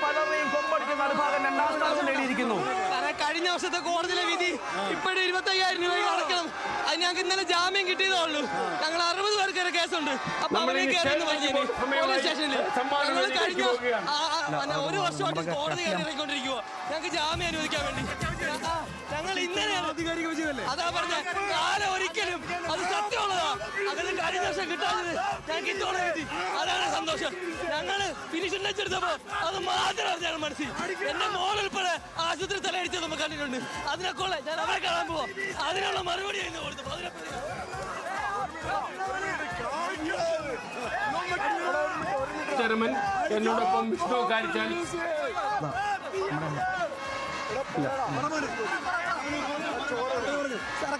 പലരെയും കൊമ്പടിക്കുന്ന അനുഭാഗം രണ്ടാം സ്ഥാനം നേടിയിരിക്കുന്നു. കഴിഞ്ഞ വർഷത്തെ കോടതിയിലെ വിധി ഇപ്പോഴും 25,000 രൂപ അടയ്ക്കണം. അത് ഞങ്ങൾക്ക് ഇന്നലെ ജാമ്യം കിട്ടിയതേ ഉള്ളൂ. ഞങ്ങൾ 60 പേർക്ക് കേസുണ്ട്. അപ്പൊ അവരെ കയറിയെന്ന് പറഞ്ഞു പോലീസ് സ്റ്റേഷനിൽ. ഞങ്ങൾ കഴിഞ്ഞ 1 വർഷമായിട്ട് കോടതി കയറി ഇറങ്ങിക്കൊണ്ടിരിക്കുവോ ഞങ്ങൾക്ക് ജാമ്യം അനുവദിക്കാൻ വേണ്ടി. ഞങ്ങൾ ഇന്നലെ അതാ പറഞ്ഞ കാലം ഒരിക്കലും അത് സത്യമുള്ളതാ. അങ്ങനെ കഴിഞ്ഞ വർഷം കിട്ടാത്തത് ഞങ്ങൾക്ക് ഇത്തോടെ കിട്ടി. അതാണ് സന്തോഷം. ഞങ്ങള് ഫിനിഷ് എടുത്തപ്പോ അത് മാത്രം ഞങ്ങൾ മനസ്സിൽ. എന്റെ മോളുൾപ്പെടെ ആശുപത്രി തലയടിച്ചത് നമുക്ക് കണ്ടിട്ടുണ്ട്. അതിനൊക്കെ ഞാൻ അവരെ കാണാൻ പോവാം. അതിനുള്ള മറുപടി ആയിരുന്നു കൊടുത്തു. ചെയർമാൻ എന്നോടൊപ്പം വിഷ്ണു കാരിച്ചാൽ.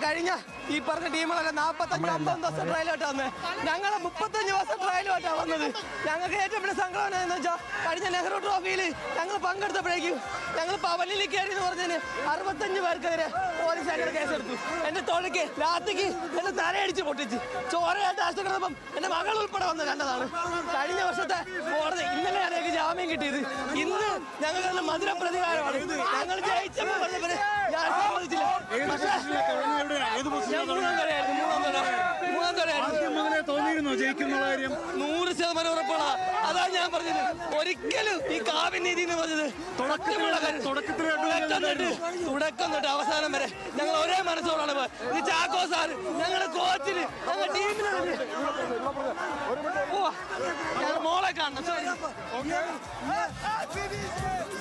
കഴിഞ്ഞ ഈ പറഞ്ഞ ടീമുകളല്ല 45-50 ദിവസം ട്രയലോട്ടാ വന്നത്. ഞങ്ങളെ 35 ദിവസം ട്രയലോട്ടാ വന്നത്. ഞങ്ങൾക്ക് ഏറ്റവും വലിയ സംഘടന എന്ന് വെച്ചാൽ കഴിഞ്ഞ നെഹ്റു ട്രോഫിയിൽ ഞങ്ങൾ പങ്കെടുത്തപ്പോഴേക്കും ഞങ്ങൾ പവലിൽ കയറി എന്ന് പറഞ്ഞതിന് 65 പേർക്കെതിരെ പോലീസ് അങ്ങനെ കേസെടുത്തു. എന്റെ തൊഴിക്ക് രാത്രിക്ക് എന്റെ തലയടിച്ച് പൊട്ടിച്ച് ചോരയായിട്ട് ആശുപത്രി എന്റെ മകൾ ഉൾപ്പെടെ വന്ന് കണ്ടതാണ്. കഴിഞ്ഞ വർഷത്തെ കോടതി ഇന്നലെയാണ് ഞങ്ങൾക്ക് ജാമ്യം കിട്ടിയത്. ഇന്ന് ഞങ്ങൾക്ക് മധുര പ്രതികാരമാണ്. ഞങ്ങൾ ജയിച്ചപ്പോൾ പറഞ്ഞവരെ ഞാൻ സമ്മതിച്ചില്ല. ജയിക്കുന്ന കാര്യം 100% ഉറപ്പാണ്. അതാണ് ഞാൻ പറഞ്ഞത്. ഒരിക്കലും ഈ കാവ്യനീതി എന്ന് പറഞ്ഞത് തുടക്കം തൊട്ട് അവസാനം വരെ ഞങ്ങൾ ഒരേ മനസ്സോടാണ്. ഈ ചാക്കോ സാർ ഞങ്ങളുടെ കോച്ചിന് ഞങ്ങളുടെ ടീമിന് മോളെ കാണണം.